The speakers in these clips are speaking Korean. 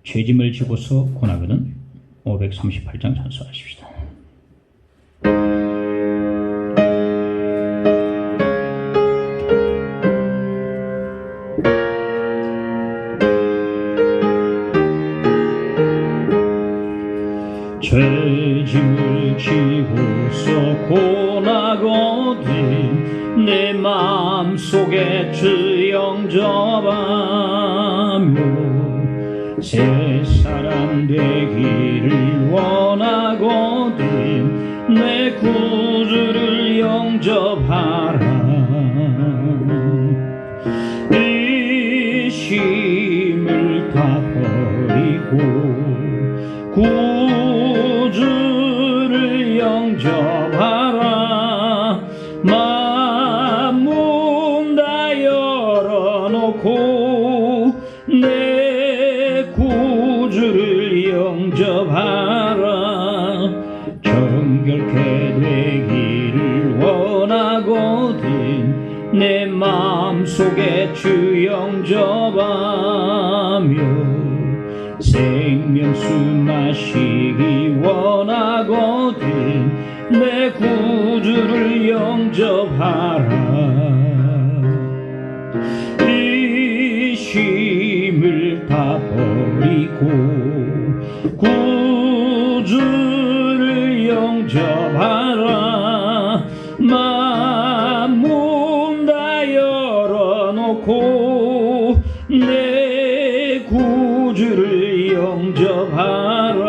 죄짐을 지고서 고나거든. 538장 찬송하십시다. 죄짐을 지고서 고나거든 내 마음속에 주 영접하며 새 사람 되기를 원하거든 내 구주를 영접하라. 의심을 다 버리고 구주를 영접하라. 마음 다 열어놓고 내 구주를 영접하라. 정결케 되기를 원하거든 내 마음속에 주 영접하며 생명수 마시기 원하거든 내 구주를 영접하라. 의심을 다 버리고 구주를 영접하라. 마음 다 열어놓고 내 구주를 영접하라.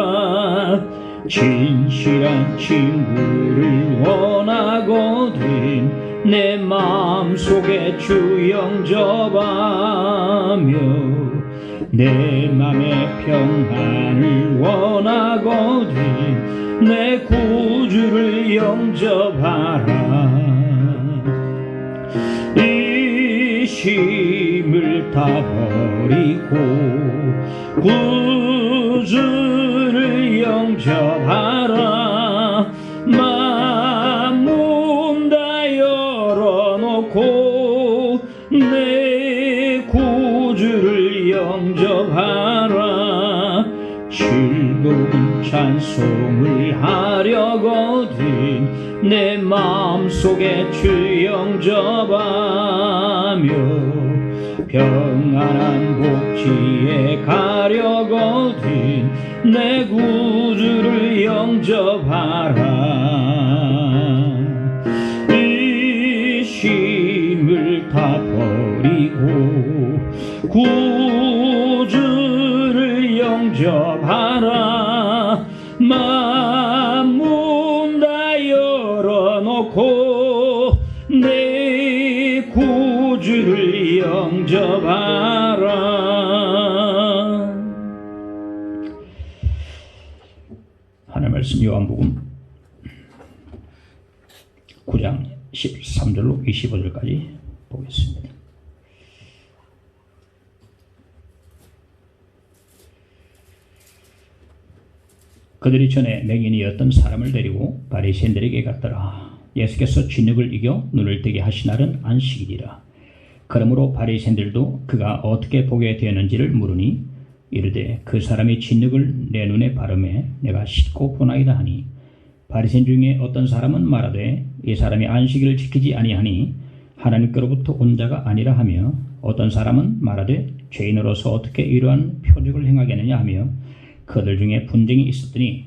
진실한 친구를 원하거든 내 마음속에 주 영접하며 내 맘의 평안을 원하거든 내 구주를 영접하라. 의심을 다 버리고 구주를 영접하라. 마음 다 열어놓고 내 구주를 영접하라. 즐거운 찬송을 하려거든 내 마음속에 주 영접하며 평안한 복지에 가려거든 내 구주를 영접하라. 의심을 다 버리고 구주를 영접하라. 마음 다 열어놓고 내 구주를 영접하라. 하나님 말씀 요한복음 9장 13절로 25절까지 보겠습니다. 그들이 전에 맹인이 어떤 사람을 데리고 바리새인들에게 갔더라. 예수께서 진흙을 이겨 눈을 뜨게 하신 날은 안식일이라. 그러므로 바리새인들도 그가 어떻게 보게 되었는지를 물으니 이르되 그 사람이 진흙을 내 눈에 바르매 내가 씻고 보나이다 하니, 바리새인 중에 어떤 사람은 말하되 이 사람이 안식일을 지키지 아니하니 하나님께로부터 온 자가 아니라 하며, 어떤 사람은 말하되 죄인으로서 어떻게 이러한 표적을 행하겠느냐 하며 그들 중에 분쟁이 있었더니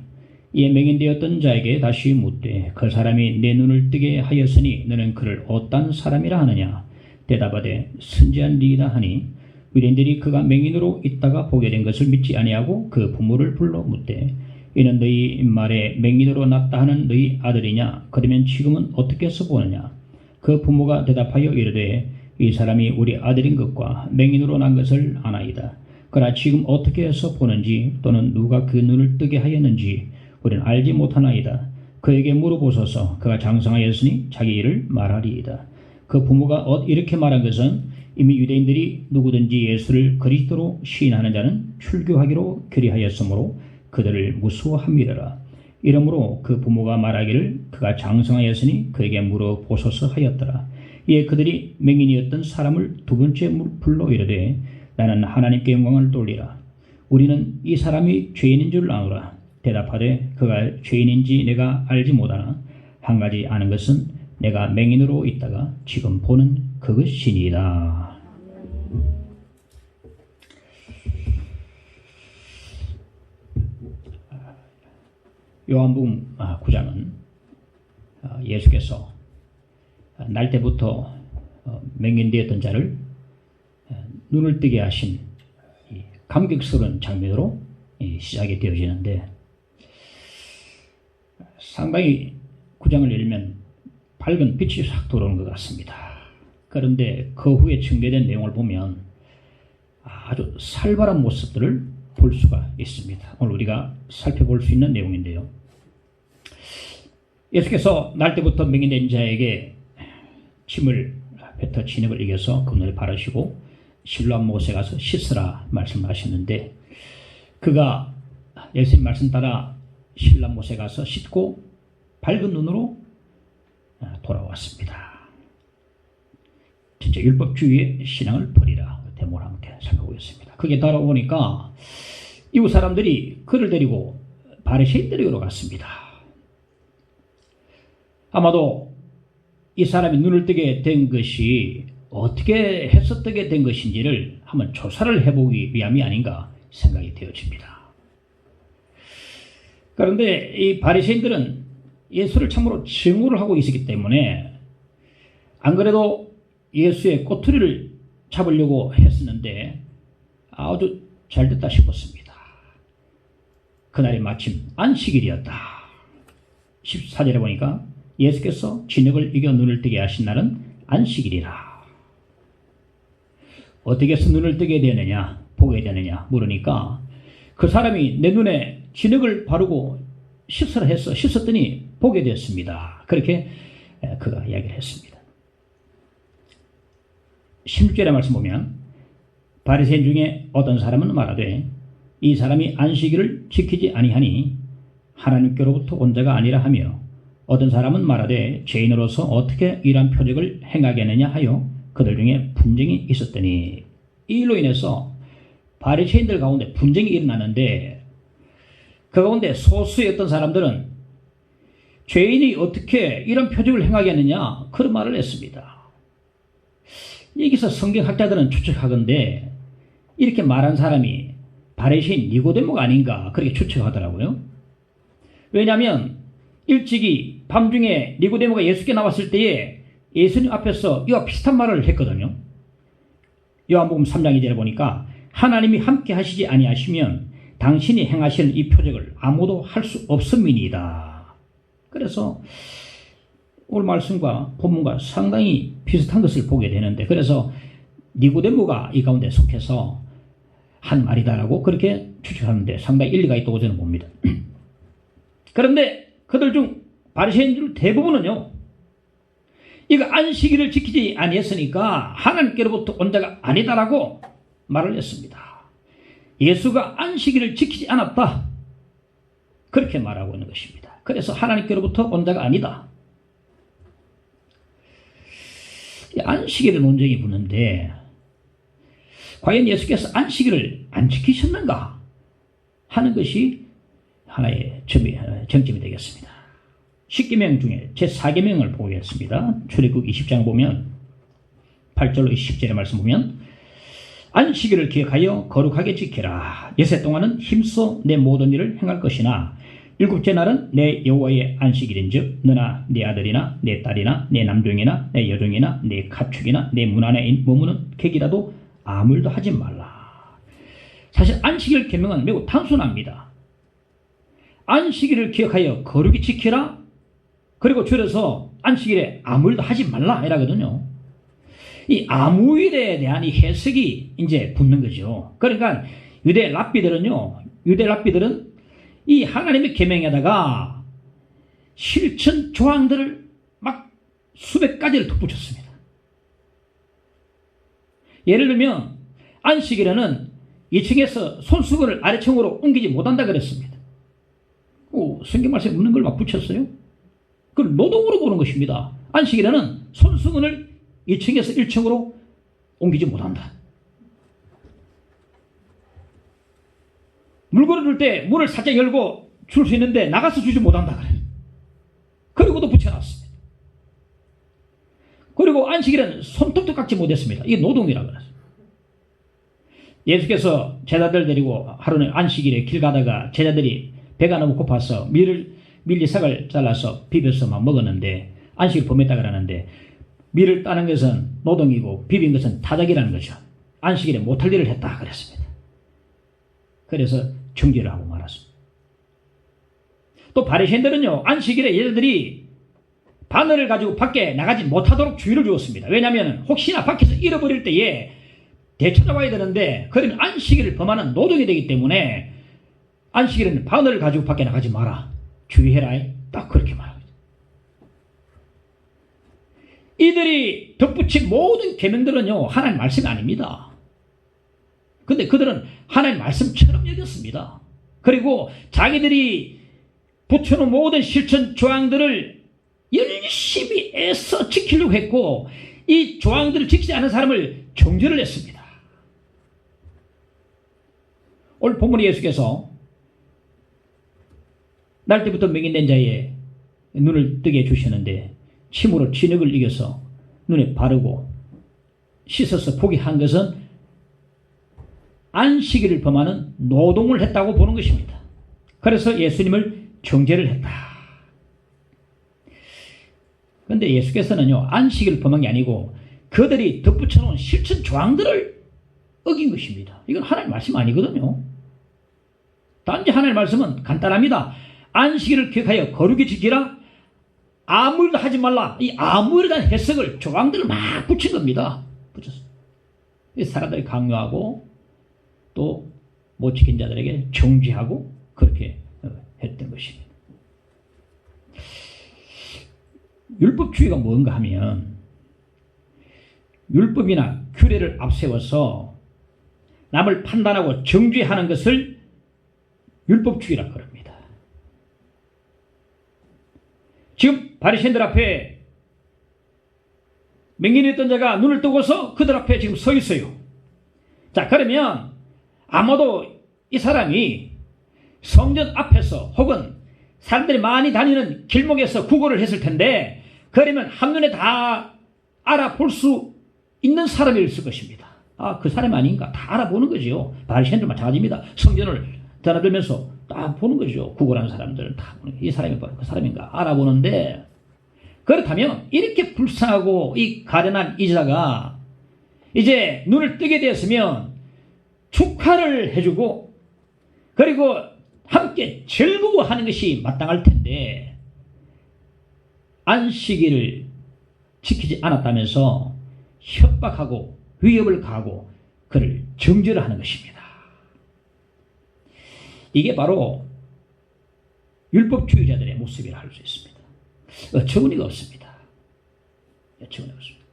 이에 맹인되었던 자에게 다시 묻되 그 사람이 내 눈을 뜨게 하였으니 너는 그를 어떤 사람이라 하느냐. 대답하되 선지한 리이다 하니, 유대인들이 그가 맹인으로 있다가 보게 된 것을 믿지 아니하고 그 부모를 불러 묻되 이는 너희 말에 맹인으로 났다 하는 너희 아들이냐. 그러면 지금은 어떻게 해서 보느냐. 그 부모가 대답하여 이르되 이 사람이 우리 아들인 것과 맹인으로 난 것을 아나이다. 그러나 지금 어떻게 해서 보는지 또는 누가 그 눈을 뜨게 하였는지 우리는 알지 못하나이다. 그에게 물어보소서. 그가 장성하였으니 자기 일을 말하리이다. 그 부모가 이렇게 말한 것은 이미 유대인들이 누구든지 예수를 그리스도로 시인하는 자는 출교하기로 결의하였으므로 그들을 무수함이더라. 이러므로 그 부모가 말하기를 그가 장성하였으니 그에게 물어보소서 하였더라. 이에 그들이 맹인이었던 사람을 두 번째 불러 이르되 나는 하나님께 영광을 돌리라. 우리는 이 사람이 죄인인 줄 아노라. 대답하되 그가 죄인인지 내가 알지 못하나 한 가지 아는 것은 내가 맹인으로 있다가 지금 보는 그것이니이다. 요한복음 9장은 예수께서 날 때부터 맹인되었던 자를 눈을 뜨게 하신 감격스러운 장면으로 시작이 되어지는데, 상당히 9장을 열면 밝은 빛이 싹 들어오는 것 같습니다. 그런데 그 후에 증거된 내용을 보면 아주 살벌한 모습들을 볼 수가 있습니다. 오늘 우리가 살펴볼 수 있는 내용인데요. 예수께서 날 때부터 맹인된 자에게 침을 뱉어 진흙을 이겨서 그 눈을 바르시고 실로암 못에 가서 씻으라 말씀하셨는데, 그가 예수님 말씀 따라 실로암 못에 가서 씻고 밝은 눈으로 돌아왔습니다. 진짜 율법주의의 신앙을 버리라 대목을 함께 살펴보겠습니다. 그게 따라오니까 이웃 사람들이 그를 데리고 바리새인들에게로 갔습니다. 아마도 이 사람이 눈을 뜨게 된 것이 어떻게 해서 뜨게 된 것인지를 한번 조사를 해보기 위함이 아닌가 생각이 되어집니다. 그런데 이 바리새인들은 예수를 참으로 증오를 하고 있었기 때문에 안 그래도 예수의 꼬투리를 잡으려고 했었는데 아주 잘 됐다 싶었습니다. 그날이 마침 안식일이었다. 14절에 보니까 예수께서 진흙을 이겨 눈을 뜨게 하신 날은 안식일이라. 어떻게 해서 눈을 뜨게 되느냐, 보게 되느냐 물으니까 그 사람이 내 눈에 진흙을 바르고 씻으라 해서 씻었더니 보게 됐습니다. 그렇게 그가 이야기를 했습니다. 16절의 말씀 보면 바리새인 중에 어떤 사람은 말하되 이 사람이 안식일을 지키지 아니하니 하나님께로부터 온 자가 아니라 하며, 어떤 사람은 말하되 죄인으로서 어떻게 이러한 표적을 행하겠느냐 하여 그들 중에 분쟁이 있었더니, 이 일로 인해서 바리새인들 가운데 분쟁이 일어나는데 그 가운데 소수의 어떤 사람들은 죄인이 어떻게 이런 표적을 행하겠느냐 그런 말을 했습니다. 여기서 성경학자들은 추측하건대 이렇게 말한 사람이 바리새인 니고데모가 아닌가 그렇게 추측하더라고요. 왜냐하면 일찍이 밤중에 니고데모가 예수께 나왔을 때에 예수님 앞에서 이와 비슷한 말을 했거든요. 요한복음 3장 2절에 보니까 하나님이 함께 하시지 아니하시면 당신이 행하시는 이 표적을 아무도 할 수 없음이니이다. 그래서 오늘 말씀과 본문과 상당히 비슷한 것을 보게 되는데, 그래서 니고데모가 이 가운데 속해서 한 말이다라고 그렇게 추측하는데 상당히 일리가 있다고 저는 봅니다. 그런데 그들 중 바리새인들 대부분은요, 이거 안식일을 지키지 아니했으니까 하나님께로부터 온 자가 아니다라고 말을 했습니다. 예수가 안식일을 지키지 않았다 그렇게 말하고 있는 것입니다. 그래서 하나님께로부터 온 자가 아니다. 안식일의 논쟁이 붙는데 과연 예수께서 안식일을 안 지키셨는가 하는 것이 하나의 정점이 되겠습니다. 10계명 중에 제4계명을 보겠습니다. 출애굽 20장 보면 8절로 10절의 말씀 보면 안식일을 기억하여 거룩하게 지키라. 여세 동안은 힘써 내 모든 일을 행할 것이나 일곱째 날은 내 여호와의 안식일인즉 너나 네 아들이나 내 딸이나 내 남종이나 내 여종이나 내 가축이나 내 문 안에 머무는 객이라도 아무 일도 하지 말라. 사실 안식일 계명은 매우 단순합니다. 안식일을 기억하여 거룩히 지키라. 그리고 줄여서 안식일에 아무 일도 하지 말라 이라거든요. 이 아무 일에 대한 이 해석이 이제 붙는 거죠. 그러니까 유대 랍비들은 이 하나님의 계명에다가 실천 조항들을 막 수백 가지를 덧붙였습니다. 예를 들면 안식일에는 2층에서 손수건을 아래층으로 옮기지 못한다 그랬습니다. 성경 말씀에 묻는 걸 막 붙였어요. 그걸 노동으로 보는 것입니다. 안식일에는 손수건을 2층에서 1층으로 옮기지 못한다. 물건을 줄 때 문을 살짝 열고 줄 수 있는데 나가서 주지 못한다 그래요. 그리고도 붙여놨습니다. 그리고 안식일은 손톱도 깎지 못했습니다. 이게 노동이라고 그랬어요. 예수께서 제자들 데리고 하루는 안식일에 길 가다가 제자들이 배가 너무 고파서 밀리삭을 잘라서 비벼서 막 먹었는데 안식일 범했다 그러는데 밀을 따는 것은 노동이고 비빈 것은 타작이라는 거죠. 안식일에 못할 일을 했다 그랬습니다. 그래서 정죄를 하고 말았습니다. 또 바리새인들은요, 안식일에 얘들이 바늘을 가지고 밖에 나가지 못하도록 주의를 주었습니다. 왜냐하면 혹시나 밖에서 잃어버릴 때에 되찾아와야 되는데 그러면 안식일을 범하는 노동이 되기 때문에 안식일에는 바늘을 가지고 밖에 나가지 마라. 주의해라. 딱 그렇게 말합니다. 이들이 덧붙인 모든 계명들은요, 하나님 말씀이 아닙니다. 근데 그들은 하나님 말씀처럼 여겼습니다. 그리고 자기들이 붙여놓은 모든 실천 조항들을 열심히 애써 지키려고 했고 이 조항들을 지키지 않은 사람을 정죄를 했습니다. 오늘 본문에 예수께서 날 때부터 맹인된 자의 눈을 뜨게 해주셨는데 침으로 진흙을 이겨서 눈에 바르고 씻어서 보게 한 것은 안식일을 범하는 노동을 했다고 보는 것입니다. 그래서 예수님을 정죄를 했다. 그런데 예수께서는요, 안식일을 범한 게 아니고 그들이 덧붙여놓은 실천 조항들을 어긴 것입니다. 이건 하나님 말씀 아니거든요. 단지 하나님 말씀은 간단합니다. 안식일을 기억하여 거룩히 지키라. 아무 일도 하지 말라. 이 아무 일에 대한 해석을 조항들을 막 붙인 겁니다. 붙였어요. 사람들이 강요하고 또 못 지킨 자들에게 정죄하고 그렇게 했던 것입니다. 율법주의가 뭔가 하면 율법이나 규례를 앞세워서 남을 판단하고 정죄하는 것을 율법주의라고 그럽니다. 지금 바리새인들 앞에 맹인이었던 자가 눈을 뜨고서 그들 앞에 지금 서 있어요. 자, 그러면 아마도 이 사람이 성전 앞에서 혹은 사람들이 많이 다니는 길목에서 구걸을 했을 텐데 그러면 한눈에 다 알아볼 수 있는 사람이었을 것입니다. 아, 그 사람 아닌가 다 알아보는 거죠. 바리새인들 마찬가지입니다. 성전을 드나들면서 다 보는 거죠. 구걸하는 사람들은 다 보는 거예요. 이 사람이 바로 그 사람인가 알아보는데 그렇다면 이렇게 불쌍하고 이 가련한 이자가 이제 눈을 뜨게 되었으면 축하를 해주고 그리고 함께 즐거워하는 것이 마땅할 텐데 안식일을 지키지 않았다면서 협박하고 위협을 가하고 그를 정죄를 하는 것입니다. 이게 바로 율법주의자들의 모습이라 할 수 있습니다. 어처구니가 없습니다. 어처구니가 없습니다.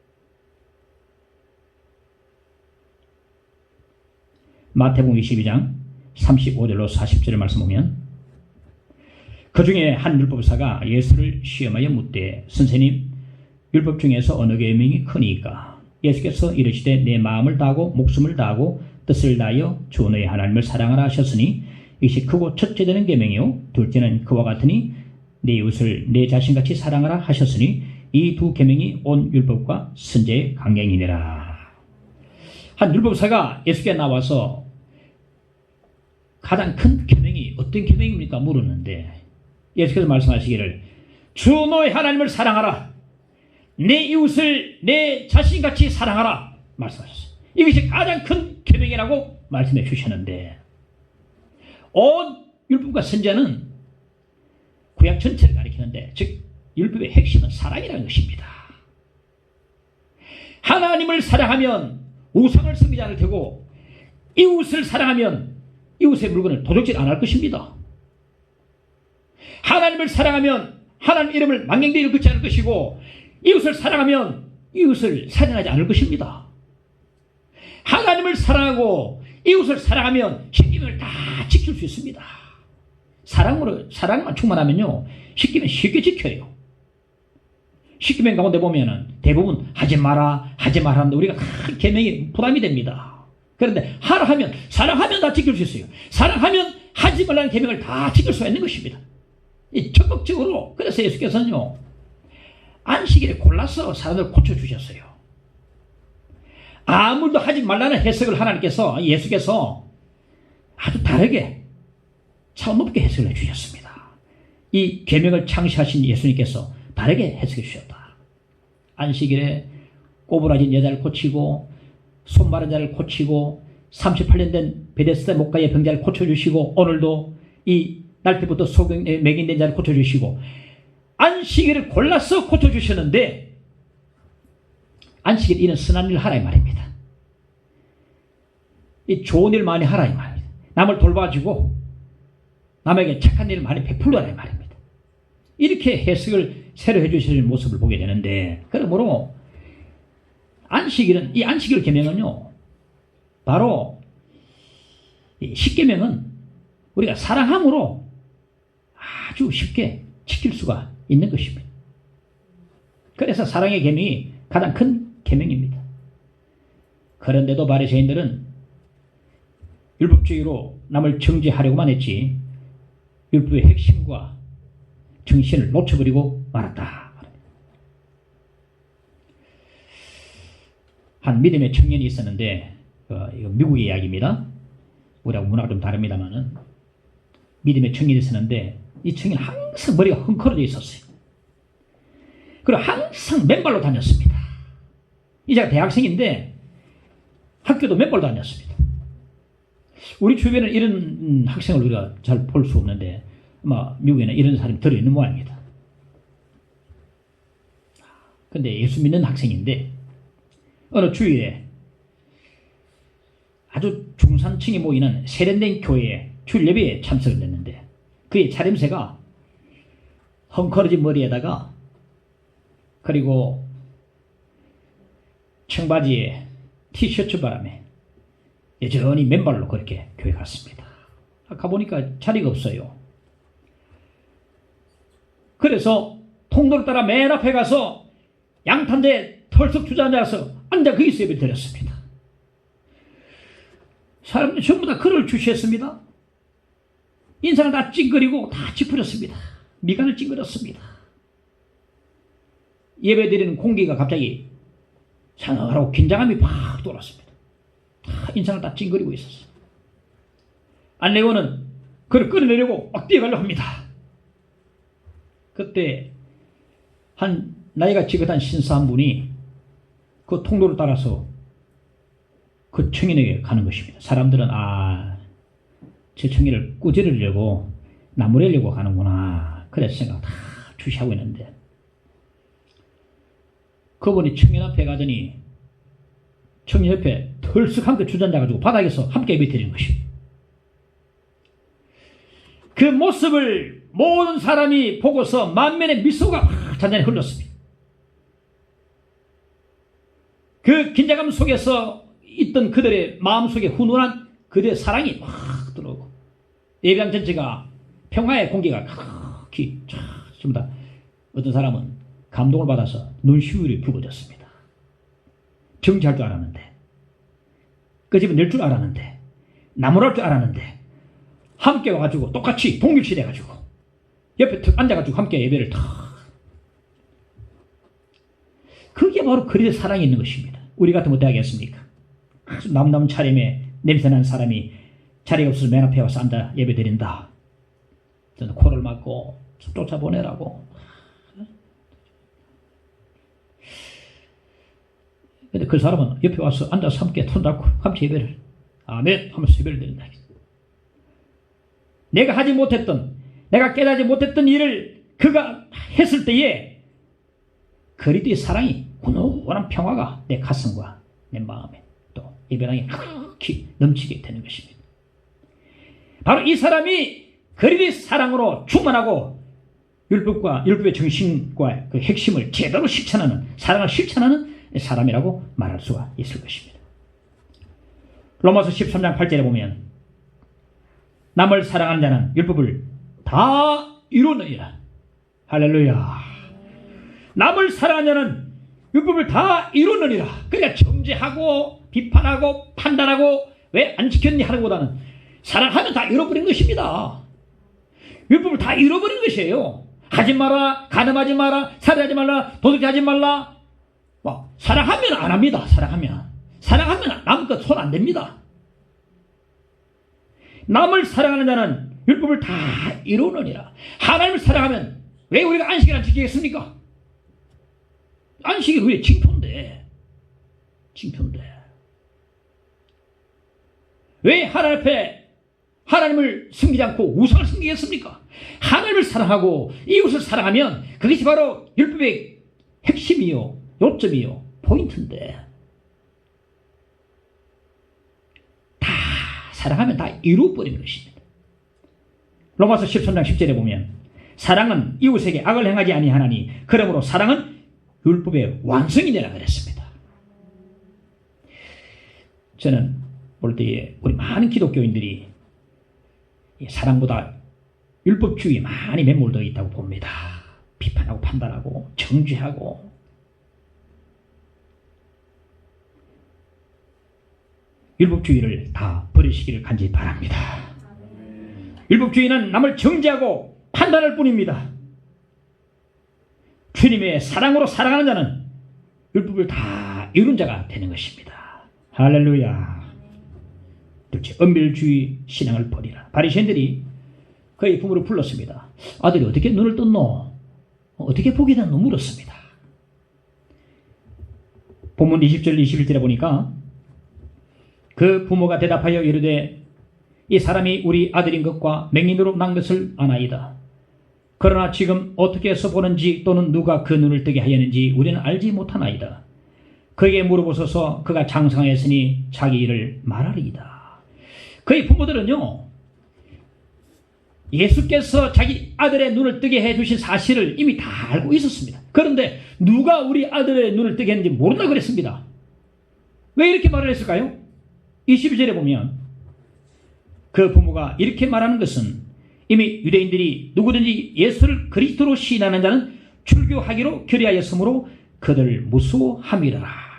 마태복음 22장 35절로 40절의 말씀 보면 그 중에 한 율법사가 예수를 시험하여 묻되 선생님 율법 중에서 어느 계명이 크니까 예수께서 이르시되 내 마음을 다하고 목숨을 다하고 뜻을 다하여 주 너의 하나님을 사랑하라 하셨으니 이것이 크고 첫째 되는 계명이요 둘째는 그와 같으니 내 이웃을 내 자신같이 사랑하라 하셨으니 이 두 계명이 온 율법과 선지자의 강령이니라. 한 율법사가 예수께 나와서 가장 큰 계명이 어떤 계명입니까? 물었는데 예수께서 말씀하시기를 주 너의 하나님을 사랑하라. 내 이웃을 내 자신같이 사랑하라. 말씀하셨어요. 이것이 가장 큰 계명이라고 말씀해 주셨는데 온 율법과 선지자는 구약 전체를 가리키는데 즉 율법의 핵심은 사랑이라는 것입니다. 하나님을 사랑하면 우상을 섬기지 않을 테고 이웃을 사랑하면 이웃의 물건을 도둑질 안 할 것입니다. 하나님을 사랑하면 하나님 이름을 망령되이 일컫지 않을 것이고 이웃을 사랑하면 이웃을 살인하지 않을 것입니다. 하나님을 사랑하고 이웃을 사랑하면 십계명을 다 지킬 수 있습니다. 사랑만 충만하면요 십계명 쉽게 지켜요. 십계명 가운데 보면은 대부분 하지 마라 하는데 우리가 큰 계명이 부담이 됩니다. 그런데 하라 하면 사랑하면 다 지킬 수 있어요. 사랑하면 하지 말라는 계명을 다 지킬 수가 있는 것입니다. 이 적극적으로. 그래서 예수께서는요, 안식일에 골라서 사람들을 고쳐주셨어요. 아무도 하지 말라는 해석을 하나님께서, 예수께서 아주 다르게 차원 높게 해석을 해주셨습니다. 이 계명을 창시하신 예수님께서 다르게 해석해 주셨다. 안식일에 꼬부라진 여자를 고치고, 손 마른 자를 고치고, 38년 된 베데스다 목가의 병자를 고쳐주시고, 오늘도 이 날 때부터 소경에 맹인된 자를 고쳐주시고, 안식일을 골라서 고쳐주셨는데, 안식일 이런 선한 일을 하라 이 말입니다. 이 좋은 일 많이 하라 이 말입니다. 남을 돌봐주고 남에게 착한 일을 많이 베풀라 이 말입니다. 이렇게 해석을 새로 해주시는 모습을 보게 되는데, 그러므로 안식일은, 이 안식일 계명은요, 바로 이 십계명은 우리가 사랑함으로 아주 쉽게 지킬 수가 있는 것입니다. 그래서 사랑의 계명이 가장 큰 계명입니다. 그런데도 바리새인들은 율법주의로 남을 정죄하려고만 했지 율법의 핵심과 정신을 놓쳐버리고 말았다. 한 믿음의 청년이 있었는데, 이거 미국의 이야기입니다. 우리하고 문화가 좀 다릅니다만은, 믿음의 청년이 있었는데 이 청년은 항상 머리가 헝클어져 있었어요. 그리고 항상 맨발로 다녔습니다. 이제 대학생인데 학교도 맨발로 다녔습니다. 우리 주변에는 이런 학생을 우리가 잘 볼 수 없는데, 아마 미국에는 이런 사람이 들어있는 모양입니다. 근데 예수 믿는 학생인데 어느 주일에 아주 중산층이 모이는 세련된 교회에 주일 예배에 참석을 했는데, 그의 차림새가 헝클어진 머리에다가, 그리고 청바지에 티셔츠 바람에 여전히 맨발로 그렇게 교회 갔습니다. 가보니까 자리가 없어요. 그래서 통로를 따라 맨 앞에 가서 양탄대에 털썩 주저앉아서 앉아 거기서 예배를 드렸습니다. 사람들이 전부 다 그를 주시했습니다. 인상을 다 찡그리고 다 찌푸렸습니다. 미간을 찡그렸습니다. 예배 드리는 공기가 갑자기 상하고 긴장감이 팍 돌았습니다. 다 인상을 다 찡그리고 있었어요. 안내원은 그를 끌어내려고 막 뛰어가려고 합니다. 그때 한 나이가 지긋한 신사 한 분이 그 통로를 따라서 그 청년에게 가는 것입니다. 사람들은 저 청년을 꾸짖으려고 나무래려고 가는구나, 그래서 생각 다 주시하고 있는데, 그분이 청년 앞에 가더니 청년 옆에 털썩 함께 주저앉아가지고 바닥에서 함께 예배 드리는 것입니다. 그 모습을 모든 사람이 보고서 만면에 미소가 잔잔히 흘렀습니다. 그 긴장감 속에서 있던 그들의 마음속에 훈훈한 그들의 사랑이 확 들어오고, 예배당 전체가 평화의 공기가 크게 전부 다, 어떤 사람은 감동을 받아서 눈시울이 붉어졌습니다. 정지할 줄 알았는데, 그 집은 낼 줄 알았는데, 나무랄 줄 알았는데, 함께 와가지고 똑같이 동일시 돼가지고 옆에 툭 앉아가지고 함께 예배를 탁. 그게 바로 그리스도의 사랑이 있는 것입니다. 우리 같으면 어떻게 하겠습니까? 아주 남남 차림에 냄새나는 사람이 자리가 없어서 맨 앞에 와서 앉아 예배 드린다. 저는 코를 막고 쫓아보내라고. 근데 그 사람은 옆에 와서 앉아서 함께 손잡고 함께 예배를, 아멘 하면서 예배를 드린다. 내가 하지 못했던, 내가 깨닫지 못했던 일을 그가 했을 때에 그리스도의 사랑이, 훈훈한 평화가 내 가슴과 내 마음에 또 예배당에 크게 넘치게 되는 것입니다. 바로 이 사람이 그리스도의 사랑으로 충만하고 율법의 정신과 그 핵심을 제대로 실천하는, 사랑을 실천하는 사람이라고 말할 수가 있을 것입니다. 로마서 13장 8절에 보면 남을 사랑하는 자는 율법을 다 이루느니라. 할렐루야. 남을 사랑하는 자는 율법을 다 이루느니라. 그러니까 정죄하고 비판하고 판단하고 왜 안 지켰니 하는 것보다는 사랑하면 다 잃어버린 것입니다. 율법을 다 잃어버린 것이에요. 하지 마라, 간음하지 마라, 살해하지 말라, 도둑질하지 말라. 사랑하면 안 합니다. 사랑하면 남껏 손 안 댑니다. 남을 사랑하는 자는 율법을 다 이루느니라. 하나님을 사랑하면 왜 우리가 안식일 안 지키겠습니까? 안식일 우리의 징표인데. 왜 하나님 앞에 하나님을 섬기지 않고 우상을 섬기겠습니까? 하나님을 사랑하고 이웃을 사랑하면 그것이 바로 율법의 핵심이요, 요점이요, 포인트인데 다 사랑하면 다 이루어버린 것입니다. 로마서 13장 10절에 보면 사랑은 이웃에게 악을 행하지 아니하나니 그러므로 사랑은 율법의 완성이되라 그랬습니다. 저는 볼 때에 우리 많은 기독교인들이 사랑보다 율법주의에 많이 매몰되어 있다고 봅니다. 비판하고 판단하고 정죄하고. 율법주의를 다 버리시기를 간절히 바랍니다. 율법주의는 남을 정죄하고 판단할 뿐입니다. 주님의 사랑으로 사랑하는 자는 율법을 다 이룬 자가 되는 것입니다. 할렐루야. 둘째, 은밀주의 신앙을 버리라. 바리새인들이 그의 부모를 불렀습니다. 아들이 어떻게 눈을 떴노? 어떻게 보게 됐노? 물었습니다. 본문 20절 21절에 보니까 그 부모가 대답하여 이르되 이 사람이 우리 아들인 것과 맹인으로 난 것을 아나이다. 그러나 지금 어떻게 해서 보는지 또는 누가 그 눈을 뜨게 하였는지 우리는 알지 못하나이다. 그에게 물어보소서. 그가 장성하였으니 자기 일을 말하리이다. 그의 부모들은요, 예수께서 자기 아들의 눈을 뜨게 해주신 사실을 이미 다 알고 있었습니다. 그런데 누가 우리 아들의 눈을 뜨게 했는지 모른다고 그랬습니다. 왜 이렇게 말을 했을까요? 22절에 보면 그 부모가 이렇게 말하는 것은 이미 유대인들이 누구든지 예수를 그리스도로 시인하는 자는 출교하기로 결의하였으므로 그들을 무수함이라.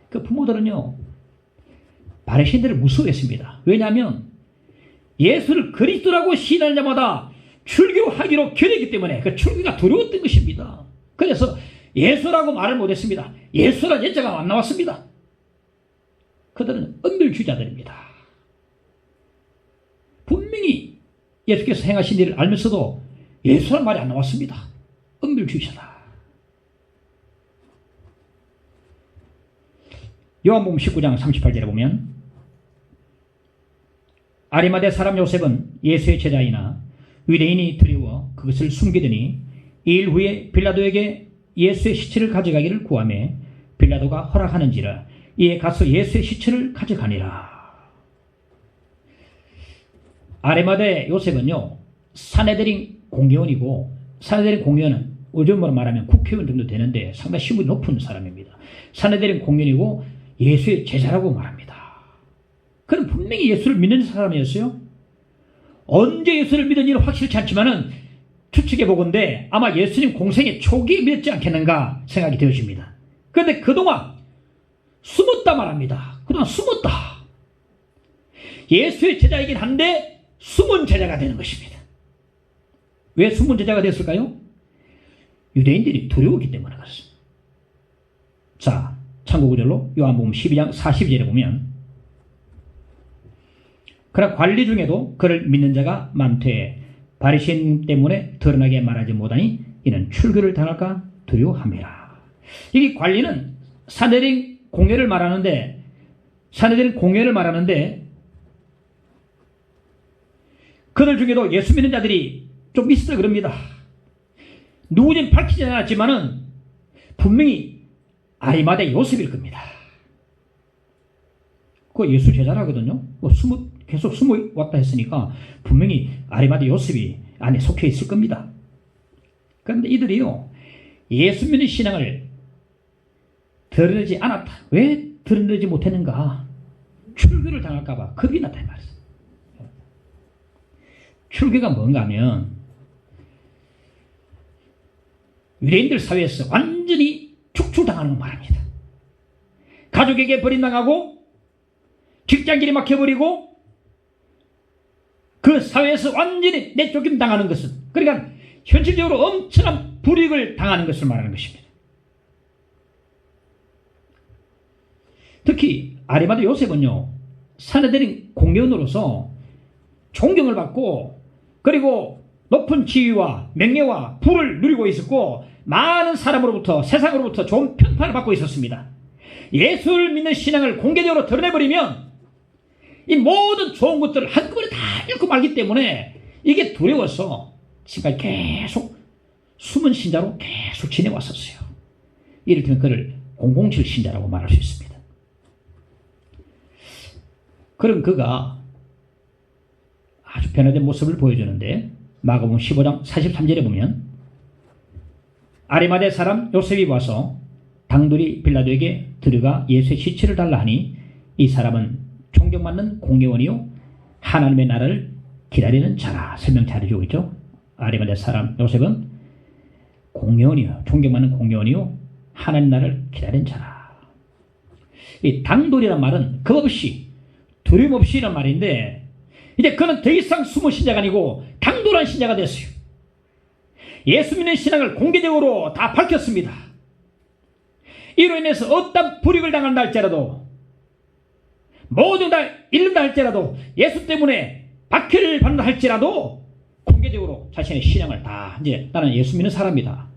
그 부모들은요, 바리새인들을 무수했습니다. 왜냐하면 예수를 그리스도라고 시인하는 자마다 출교하기로 결의했기 때문에 그 출교가 두려웠던 것입니다. 그래서 예수라고 말을 못했습니다. 예수라는 예자가 안 나왔습니다. 그들은 은밀주의자들입니다. 분명히 예수께서 행하신 일을 알면서도 예수라는 말이 안 나왔습니다. 은밀주의자다. 요한복음 19장 38절에 보면 아리마대 사람 요셉은 예수의 제자이나 유대인이 두려워 그것을 숨기더니 2일 후에 빌라도에게 예수의 시체를 가져가기를 구하매 빌라도가 허락하는지라 이에 가서 예수의 시체를 가져가니라. 아리마대 요셉은요, 사내들인 공의원이고, 사내들인 공의원은 요즘으로 말하면 국회의원 정도 되는데 상당히 신분이 높은 사람입니다. 사내들인 공의원이고 예수의 제자라고 말합니다. 그는 분명히 예수를 믿는 사람이었어요. 언제 예수를 믿은지는 확실치 않지만은 추측해 보건대 아마 예수님 공생의 초기에 믿었지 않겠는가 생각이 되어집니다. 그런데 그동안 숨었다 말합니다. 그동안 숨었다. 예수의 제자이긴 한데 숨은 제자가 되는 것입니다. 왜 숨은 제자가 됐을까요? 유대인들이 두려웠기 때문에 그렇습니다. 자, 참고구절로 요한복음 12장 40절에 보면 그러나 관리 중에도 그를 믿는 자가 많되 바리새인 때문에 드러나게 말하지 못하니 이는 출교를 당할까 두려워함이라. 이 관리는 사내들인 공회를 말하는데 그들 중에도 예수 믿는 자들이 좀 있어 그럽니다. 누구든 밝히지 않았지만은 분명히 아리마대 요셉일 겁니다. 그 예수 제자라거든요. 계속 숨어 왔다 했으니까 분명히 아리마대 요셉이 안에 속해 있을 겁니다. 그런데 이들이요, 예수 믿는 신앙을 드러내지 않았다. 왜 드러내지 못했는가? 출교를 당할까봐 겁이 났다 이 말이에요. 출교가 뭔가 하면 유대인들 사회에서 완전히 축출당하는 걸 말합니다. 가족에게 버림당하고 직장길이 막혀버리고 그 사회에서 완전히 내쫓김 당하는 것은, 그러니까 현실적으로 엄청난 불이익을 당하는 것을 말하는 것입니다. 특히 아리마다 요셉은요, 사내들인 공견으로서 존경을 받고 그리고 높은 지위와 명예와 부를 누리고 있었고 많은 사람으로부터, 세상으로부터 좋은 평판을 받고 있었습니다. 예수를 믿는 신앙을 공개적으로 드러내버리면 이 모든 좋은 것들을 한꺼번에 다 잃고 말기 때문에 이게 두려워서 지금까지 계속 숨은 신자로 계속 지내왔었어요. 이를테면 그를 007 신자라고 말할 수 있습니다. 그런 그가 아주 변화된 모습을 보여주는데, 마가복음 15장 43절에 보면 아리마대 사람 요셉이 와서 당돌이 빌라도에게 들어가 예수의 시체를 달라 하니, 이 사람은 존경받는 공회원이요 하나님의 나라를 기다리는 자라. 설명 잘해주고 있죠. 아리마대 사람 요셉은 공회원이요, 존경받는 공회원이요 하나님 나라를 기다리는 자라. 이 당돌이란 말은 겁 없이, 두려움 없이 이란 말인데, 이제 그는 더 이상 숨은 신자가 아니고 당돌한 신자가 됐어요. 예수 믿는 신앙을 공개적으로 다 밝혔습니다. 이로 인해서 어떤 불이익을 당한다 할지라도, 모든 다 잃는다 할지라도, 예수 때문에 박해를 받는다 할지라도 공개적으로 자신의 신앙을 다, 이제 나는 예수 믿는 사람이다.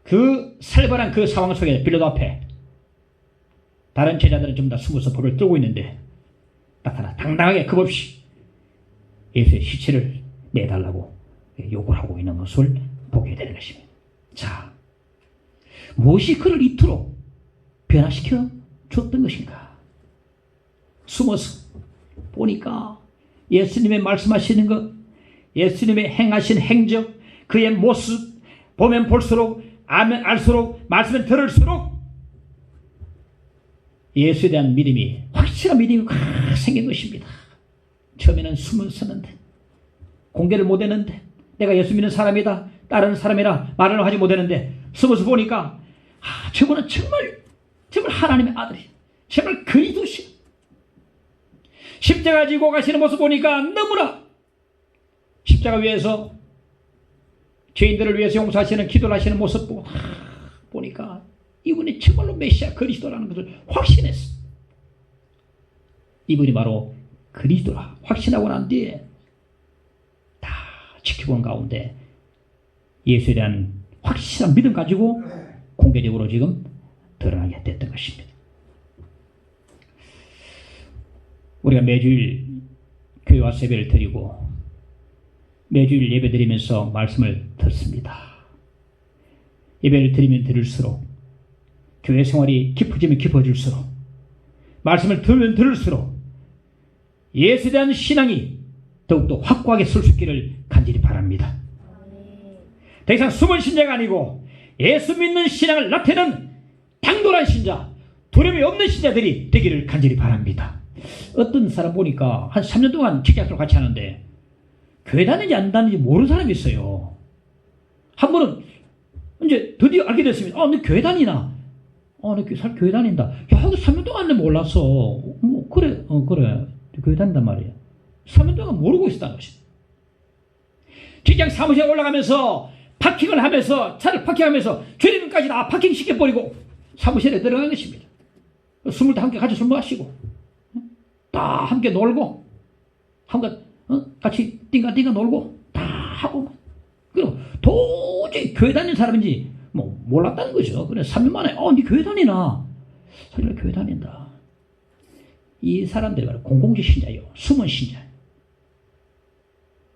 그 살벌한 그 상황 속에 빌라도 앞에 다른 제자들은 좀 다 숨어서 볼을 떨고 있는데 나타나 당당하게 겁없이 예수의 시체를 내달라고 요구를 하고 있는 것을 보게 되는 것입니다. 자, 무엇이 그를 이토록 변화시켜 줬던 것인가? 숨어서 보니까 예수님의 말씀하시는 것, 예수님의 행하신 행적, 그의 모습 보면 볼수록, 알면 알수록, 말씀을 들을수록 예수에 대한 믿음이, 확실한 믿음이 확 생긴 것입니다. 처음에는 숨을 쓰는데, 공개를 못했는데, 내가 예수 믿는 사람이다, 다른 사람이라 말을 하지 못했는데, 숨어서 보니까 저분은 정말 하나님의 아들이, 정말 그리스도시야. 십자가 지고 가시는 모습 보니까 너무나, 십자가 위에서 죄인들을 위해서 용서하시는 기도를 하시는 모습 보니까 이분이 정말로 메시아 그리스도라는 것을 확신했어. 이분이 바로 그리스도라 확신하고 난 뒤에 다 지켜본 가운데 예수에 대한 확실한 믿음 가지고 공개적으로 지금 드러나게 됐던 것입니다. 우리가 매주일 교회와 예배를 드리고 매주일 예배 드리면서 말씀을 듣습니다. 예배를 드리면 들을수록, 교회 생활이 깊어지면 깊어질수록, 말씀을 들으면 들을수록 예수에 대한 신앙이 더욱더 확고하게 설 수 있기를 간절히 바랍니다. 더 이상 숨은 신자가 아니고 예수 믿는 신앙을 나타내는 당돌한 신자, 두려움이 없는 신자들이 되기를 간절히 바랍니다. 어떤 사람 보니까 한 3년 동안 직장생활 같이 하는데 교회 다니는지 안 다니는지 모르는 사람이 있어요. 한 번은 이제 드디어 알게 됐습니다. 너 교회 다니나? 나 교회 다닌다. 야, 하고 3년 동안 몰랐어. 그래. 교회 다닌단 말이야. 3년 동안 모르고 있었다는 것이. 직장 사무실에 올라가면서 파킹을 하면서, 차를 파킹하면서 주님까지 다 파킹 시켜버리고 사무실에 들어간 것입니다. 술을 다 함께 같이 술 마시고, 다 함께 놀고, 같이 띵가띵가 놀고, 다 하고, 그리고 도저히 교회 다니는 사람인지 몰랐다는 거죠. 그래, 3년 만에, 니 교회 다니나? 사실 교회 다닌다. 이 사람들이 바로 공공지 신자요. 숨은 신자.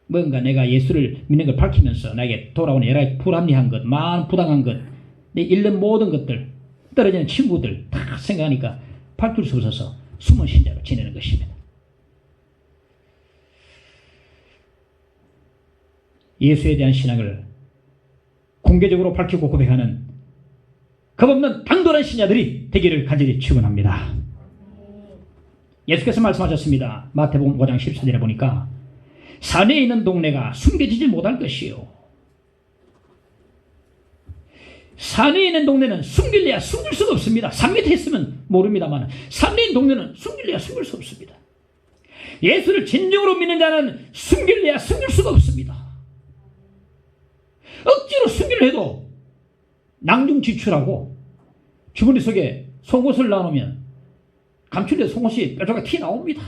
뭔가 내가 예수를 믿는 걸 밝히면서 나에게 돌아오는 여러 가지 불합리한 것, 많은 부당한 것, 내 잃는 모든 것들, 떨어지는 친구들 다 생각하니까 밝힐 수 없어서 숨은 신자로 지내는 것입니다. 예수에 대한 신앙을 공개적으로 밝히고 고백하는 겁없는 당돌한 신자들이 되기를 간절히 축원합니다. 예수께서 말씀하셨습니다. 마태복음 5장 14절에 보니까 산에 있는 동네가 숨겨지지 못할 것이요. 산에 있는 동네는 숨길래야 숨길 수가 없습니다. 산 밑에 있으면 모릅니다만 산에 있는 동네는 숨길래야 숨길 수 없습니다. 예수를 진정으로 믿는 자는 숨길래야 숨길 수가 없습니다. 억지로 숨기려 해도 낭중지출하고 주머니 속에 속옷을 나누면 감출된 속옷이 뾰족하게 튀어나옵니다.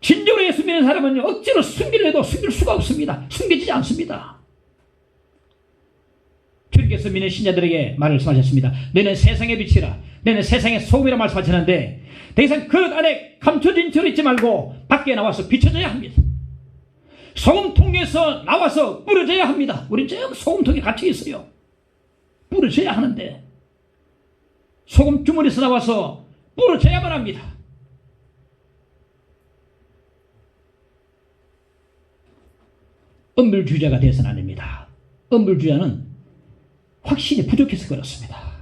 진정으로 예수 믿는 사람은 억지로 숨기려 해도 숨길 수가 없습니다. 숨겨지지 않습니다. 주님께서 믿는 신자들에게 말씀하셨습니다. 너는 세상의 빛이라, 너는 세상의 소금이라 말씀하셨는데 더 이상 그릇 안에 감춰진 채로 있지 말고 밖에 나와서 비춰져야 합니다. 소금통에서 나와서 뿌려져야 합니다. 우린 저 소금통에 갇혀 있어요. 뿌려져야 하는데 소금 주머니에서 나와서 뿌려져야만 합니다. 엄물주자가 되어서는 안 됩니다. 엄물주자는 확신이 부족해서 그렇습니다.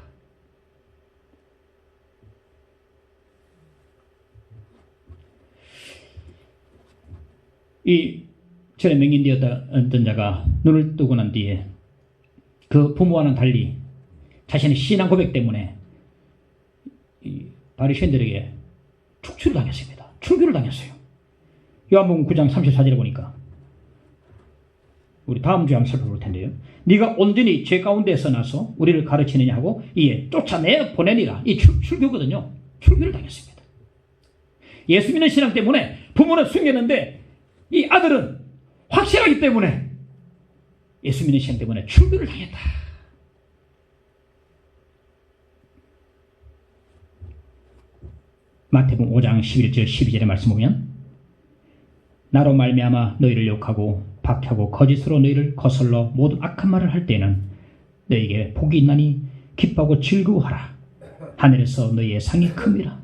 이 전에 맹인되었던 자가 눈을 뜨고 난 뒤에 그 부모와는 달리 자신의 신앙 고백 때문에 이 바리새인들에게 축출을 당했습니다. 출교를 당했어요. 요한복음 9장 34절에 보니까 우리 다음 주에 한번 살펴볼 텐데요. 네가 온전히 죄 가운데서 나서 우리를 가르치느냐 하고 이에 쫓아내 보내니라. 이 출교거든요. 출교를 당했습니다. 예수 믿는 신앙 때문에 부모는 숨겼는데 이 아들은 확실하기 때문에 예수 믿는 신앙 때문에 출교를 당했다. 마태복음 5장 11절 12절의 말씀 보면 나로 말미암아 너희를 욕하고 박해하고 거짓으로 너희를 거슬러 모든 악한 말을 할 때에는 너희에게 복이 있나니 기뻐하고 즐거워하라. 하늘에서 너희의 상이 큼이라.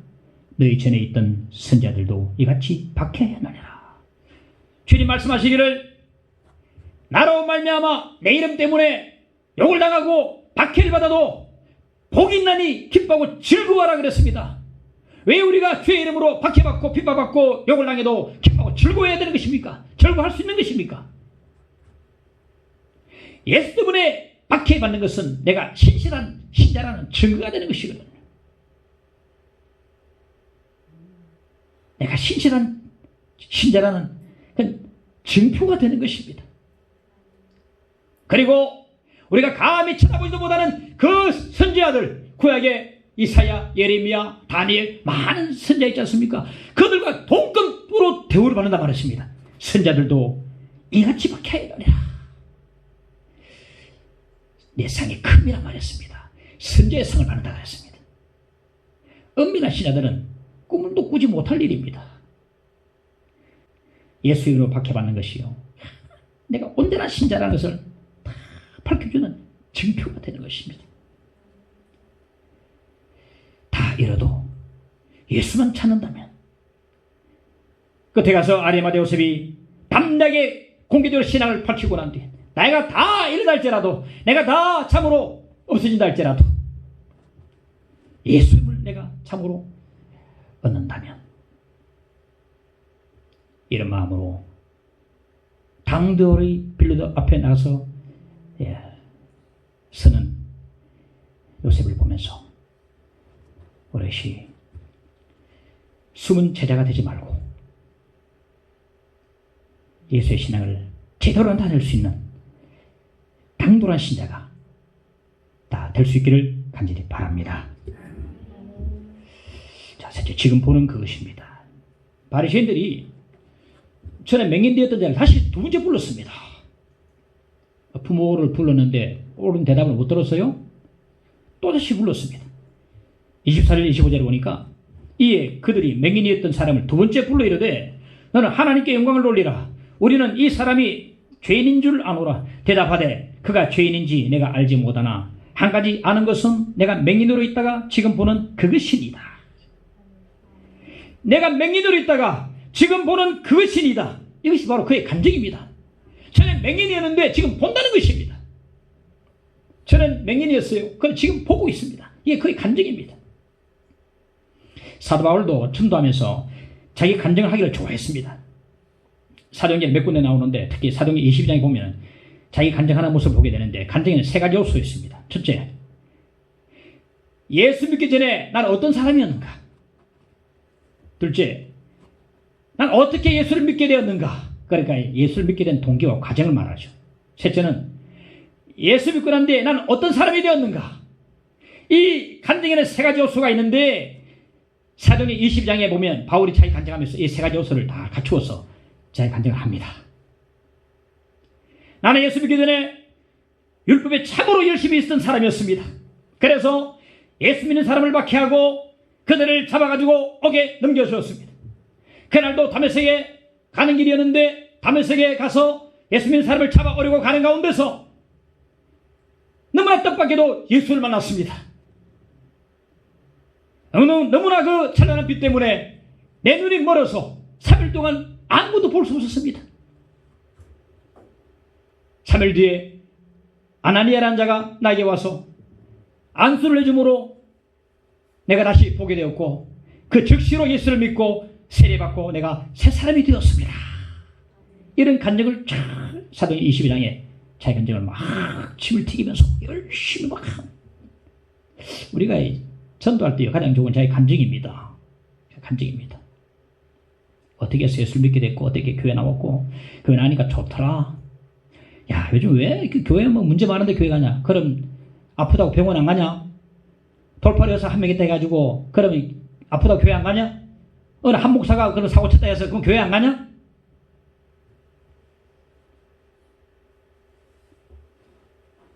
너희 전에 있던 선자들도 이같이 박해하느니라. 주님 말씀하시기를 나로 말미암아 내 이름 때문에 욕을 당하고 박해를 받아도 복이 있나니 기뻐하고 즐거워하라 그랬습니다. 왜 우리가 주의 이름으로 박해받고 핍박받고 욕을 당해도 기뻐하고 즐거워해야 되는 것입니까? 즐거워할 수 있는 것입니까? 예수 때문에 박해받는 것은 내가 신실한 신자라는 증거가 되는 것이거든요. 내가 신실한 신자라는 증표가 되는 것입니다. 그리고 우리가 감히 쳐다보지도 못하는 그 선지자들, 구약의 이사야, 예레미야, 다니엘 많은 선지자 있지 않습니까? 그들과 동급으로 대우를 받는다 말했습니다. 선자들도 이같이 박해하리라. 내 상이 큼이라 말했습니다. 선지자의 상을 받는다 말했습니다. 은밀한 신자들은 꿈도 꾸지 못할 일입니다. 예수 이름으로 박해받는 것이요, 내가 온전한 신자라는 것을 다 밝혀주는 증표가 되는 것입니다. 다 이뤄도 예수만 찾는다면 끝에 가서 아리마대 요셉이 담대하게 공개적으로 신앙을 밝히고 난 뒤에 내가 다 이르다 할지라도, 내가 다 참으로 없어진다 할지라도 예수님을 내가 참으로 얻는다면 이런 마음으로 당돌의 빌라도 앞에 나가서 서는 요셉을 보면서 오롯이 숨은 제자가 되지 말고 예수의 신앙을 제대로 나눌 수 있는 당돌한 신자가 다 될 수 있기를 간절히 바랍니다. 자, 지금 보는 그것입니다. 바리새인들이 전에 맹인되었던 자를 다시 두 번째 불렀습니다. 부모를 불렀는데 옳은 대답을 못 들었어요? 또다시 불렀습니다. 24절 25절에 보니까 이에 그들이 맹인이었던 사람을 두 번째 불러 이르되 너는 하나님께 영광을 돌리라. 우리는 이 사람이 죄인인 줄 아노라. 대답하되 그가 죄인인지 내가 알지 못하나 한 가지 아는 것은 내가 맹인으로 있다가 지금 보는 그것이니이다. 내가 맹인으로 있다가 지금 보는 그것이니이다. 이것이 바로 그의 간증입니다. 저는 맹인이었는데 지금 본다는 것입니다. 저는 맹인이었어요. 그걸 지금 보고 있습니다. 이게 그의 간증입니다. 사도 바울도 전도하면서 자기 간증을 하기를 좋아했습니다. 사도행전 몇 군데 나오는데 특히 사도행전 22장에 보면 자기 간증하는 모습을 보게 되는데 간증에는 세 가지 요소가 있습니다. 첫째, 예수 믿기 전에 나는 어떤 사람이었는가. 둘째, 난 어떻게 예수를 믿게 되었는가? 그러니까 예수를 믿게 된 동기와 과정을 말하죠. 셋째는 예수 믿고 난 뒤에 나는 어떤 사람이 되었는가? 이 간증에는 세 가지 요소가 있는데 사도행전 22장에 보면 바울이 자기 간증하면서 이 세 가지 요소를 다 갖추어서 자기 간증을 합니다. 나는 예수 믿기 전에 율법에 참으로 열심히 있었던 사람이었습니다. 그래서 예수 믿는 사람을 박해하고 그들을 잡아가지고 옥에 넘겨주었습니다. 그날도 다메섹에 가는 길이었는데 다메섹에 가서 예수 믿는 사람을 잡아 오려고 가는 가운데서 너무나 뜻밖에도 예수를 만났습니다. 너무나 그 찬란한 빛 때문에 내 눈이 멀어서 3일 동안 아무것도 볼 수 없었습니다. 3일 뒤에 아나니아라는 자가 나에게 와서 안수를 해줌으로 내가 다시 보게 되었고 그 즉시로 예수를 믿고 세례받고 내가 새 사람이 되었습니다. 이런 간증을 사도행전 22장에 자기 간증을 막 침을 튀기면서 열심히 막 우리가 전도할 때 가장 좋은 자기 간증입니다. 간증입니다. 어떻게 해서 예수를 믿게 됐고 어떻게 교회 나왔고 교회 나니까 좋더라. 야 요즘 왜 교회 뭐 문제 많은데 교회 가냐? 그럼 아프다고 병원 안 가냐? 돌팔이 여사 한 명 있다 해가지고 그러면 아프다고 교회 안 가냐? 어느 한 목사가 그런 사고 쳤다 해서 그럼 교회 안 가냐?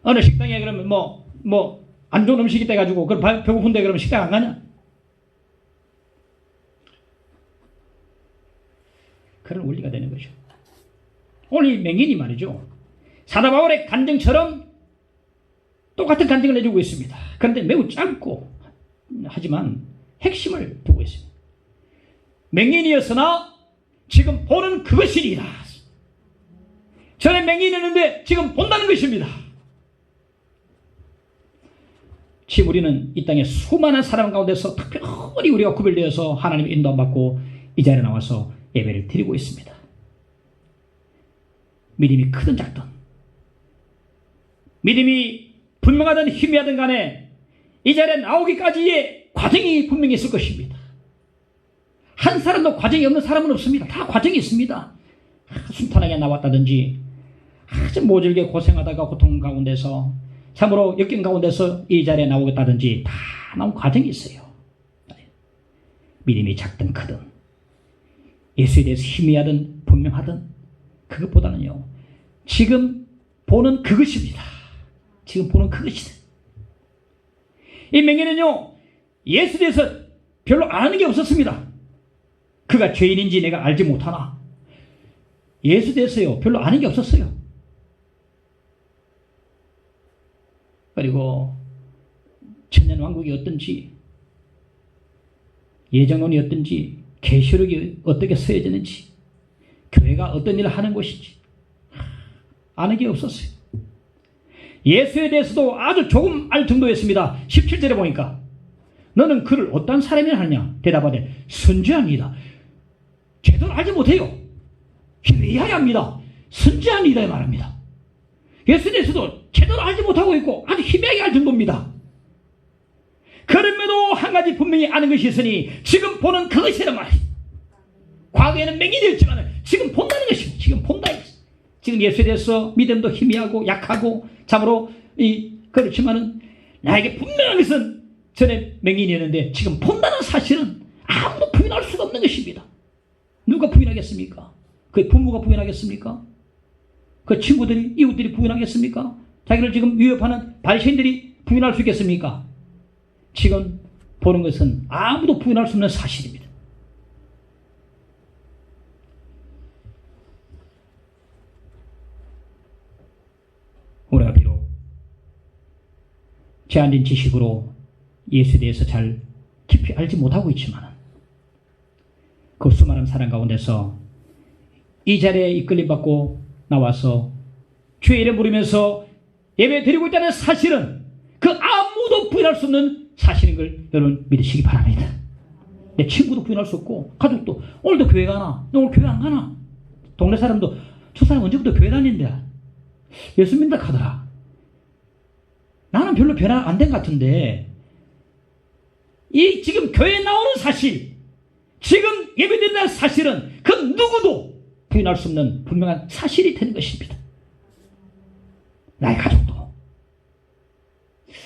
어느 식당에 그러면 안 좋은 음식이 있다 해가지고 그럼 배고픈데 그러면 식당 안 가냐? 그런 원리가 되는 거죠. 오늘 이 맹인이 말이죠. 사도 바울의 간증처럼 똑같은 간증을 해주고 있습니다. 그런데 매우 짧고 하지만 핵심을 두고 있습니다. 맹인이었으나 지금 보는 그것이니라. 전에 맹인이었는데 지금 본다는 것입니다. 지금 우리는 이 땅에 수많은 사람 가운데서 특별히 우리가 구별되어서 하나님의 인도받고 이 자리에 나와서 예배를 드리고 있습니다. 믿음이 크든 작든 믿음이 분명하든 희미하든 간에 이 자리에 나오기까지의 과정이 분명히 있을 것입니다. 한 사람도 과정이 없는 사람은 없습니다. 다 과정이 있습니다. 순탄하게 나왔다든지 아주 모질게 고생하다가 고통 가운데서 참으로 역경 가운데서 이 자리에 나오겠다든지 다 나온 과정이 있어요. 믿음이 작든 크든 예수에 대해서 희미하든 분명하든 그것보다는요 지금 보는 그것입니다. 지금 보는 그것이다. 이 맹인은요 예수에 대해서 별로 아는 게 없었습니다. 그가 죄인인지 내가 알지 못하나 예수에 대해서요 별로 아는 게 없었어요. 그리고 천년왕국이 어떤지 예정론이 어떤지 계시록이 어떻게 쓰여지는지 교회가 어떤 일을 하는 것인지 아는 게 없었어요. 예수에 대해서도 아주 조금 알 정도였습니다. 17절에 보니까 너는 그를 어떤 사람이라 하냐 대답하되 선지자입니다. 제대로 알지 못해요. 희미하게 합니다. 선지자입니다 말합니다. 예수에 대해서도 제대로 알지 못하고 있고 아주 희미하게 알 정도입니다. 그럼에도 한 가지 분명히 아는 것이 있으니 지금 보는 그것이란 말이에요. 과거에는 맹인이었지만 지금 본다는 것입니다. 지금 본다. 지금 예수에 대해서 믿음도 희미하고 약하고 참으로 그렇지만은 나에게 분명한 것은 전에 맹인이었는데 지금 본다는 사실은 아무도 부인할 수가 없는 것입니다. 누가 부인하겠습니까? 그 부모가 부인하겠습니까? 그 친구들이 이웃들이 부인하겠습니까? 자기를 지금 위협하는 바리새인들이 부인할 수 있겠습니까? 지금 보는 것은 아무도 부인할 수 없는 사실입니다. 우리가 비록 제한된 지식으로 예수에 대해서 잘 깊이 알지 못하고 있지만 그 수많은 사람 가운데서 이 자리에 이끌림 받고 나와서 주의 이름 부르면서 예배 드리고 있다는 사실은 그 아무도 부인할 수 없는 사실인 걸 여러분 믿으시기 바랍니다. 내 친구도 부인할 수 없고 가족도 오늘도 교회 가나? 너 오늘 교회 안 가나? 동네 사람도 저 사람 언제부터 교회 다닌대? 예수 믿는다 하더라. 나는 별로 변화 안 된 것 같은데 이 지금 교회에 나오는 사실 지금 예배드린다는 사실은 그 누구도 부인할 수 없는 분명한 사실이 되는 것입니다. 나의 가족도.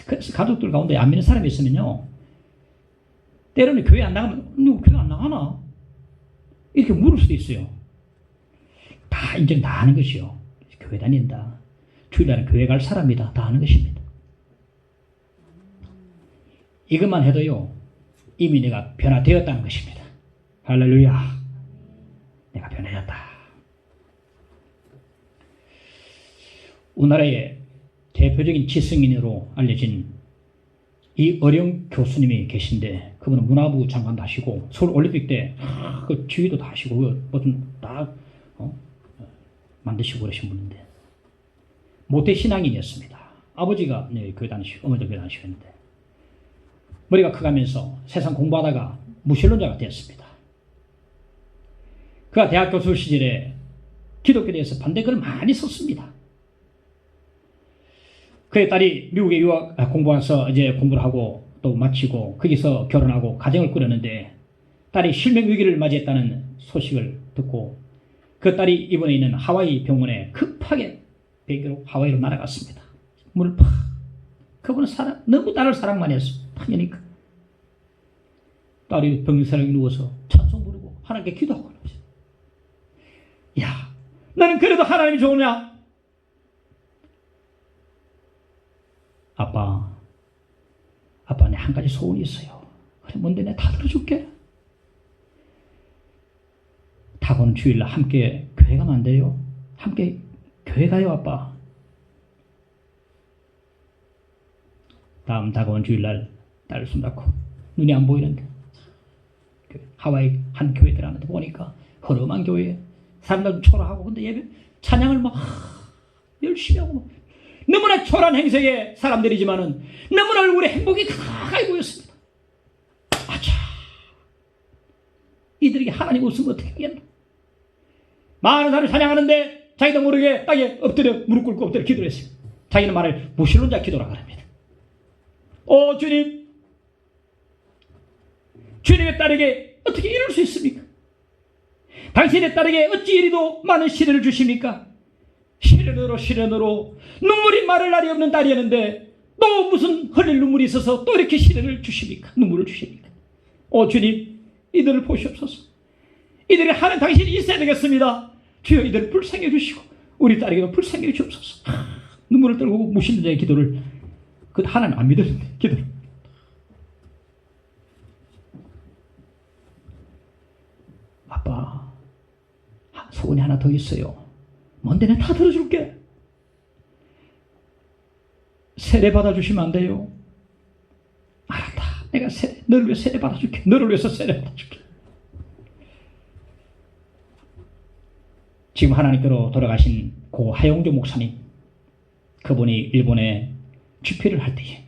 그래서 가족들 가운데 안 믿는 사람이 있으면요, 때로는 교회 안 나가면 너 교회 안 나가나? 이렇게 물을 수도 있어요. 다 인정 다 하는 것이요. 교회 다닌다. 주일날은 교회 갈 사람이다. 다 하는 것입니다. 이것만 해도요, 이미 내가 변화되었다는 것입니다. 할렐루야. 내가 변해졌다. 우리나라의 대표적인 지성인으로 알려진 이어령 교수님이 계신데, 그분은 문화부 장관도 하시고 서울올림픽 때 그 지휘도 다 하시고 뭐좀 다 만드시고 그러신 분인데, 모태신앙인이었습니다. 아버지가 교회 다니시고 어머니도 교회 다니시는데 머리가 커가면서 세상 공부하다가 무신론자가 되었습니다. 그가 대학 교수 시절에 기독교에 대해서 반대글을 많이 썼습니다. 그의 딸이 미국에 유학 공부해서 이제 공부를 하고 또 마치고 거기서 결혼하고 가정을 꾸렸는데, 딸이 실명위기를 맞이했다는 소식을 듣고 그 딸이 입원해 있는 하와이 병원에 급하게 배기로 하와이로 날아갔습니다. 문을 팍. 그분은 너무 딸을 사랑만 했어. 당연히 딸이 병상에 누워서 찬송 부르고 하나님께 기도하고 그러지. 야, 너는 그래도 하나님이 좋으냐? 아빠, 내 한 가지 소원이 있어요. 그래, 뭔데? 내가 다 들어줄게. 타고는 주일날 함께 교회 가면 안 돼요? 함께 교회 가요, 아빠. 다음 다가온 주일날 딸을 손잡고 눈이 안 보이는데 하와이 한 교회 들어가는데 보니까 허름한 교회에 사람들 초라하고, 근데 예배 찬양을 막 열심히 하고 막 너무나 초라한 행색의 사람들이지만은 너무나 얼굴에 행복이 가까이 보였습니다. 아차, 이들에게 하나님 없으면 어떻게 하겠노? 많은 사람을 찬양하는데 자기도 모르게 땅에 엎드려 무릎 꿇고 엎드려 기도를 했어요. 자기는 말을 무신론자 기도라고 합니다. 오 주님, 주님의 딸에게 어떻게 이럴 수 있습니까? 당신의 딸에게 어찌 이리도 많은 시련을 주십니까? 시련으로 눈물이 마를 날이 없는 딸이었는데 또 무슨 흘릴 눈물이 있어서 또 이렇게 시련을 주십니까? 눈물을 주십니까? 오 주님, 이들을 보시옵소서. 이들이 하는 당신이 있어야 되겠습니다. 주여, 이들을 불쌍해 주시고 우리 딸에게도 불쌍해 주옵소서. 눈물을 떨고 무신론자의 기도를, 그 하나는 안 믿었는데 기도를. 아빠, 소원이 하나 더 있어요. 뭔데? 내가 다 들어줄게. 세례 받아주시면 안 돼요? 알았다. 내가 너를 위해 세례 받아줄게. 너를 위해서 세례 받아줄게. 지금 하나님께로 돌아가신 고 하용조 목사님, 그분이 일본에 집회를 할 때에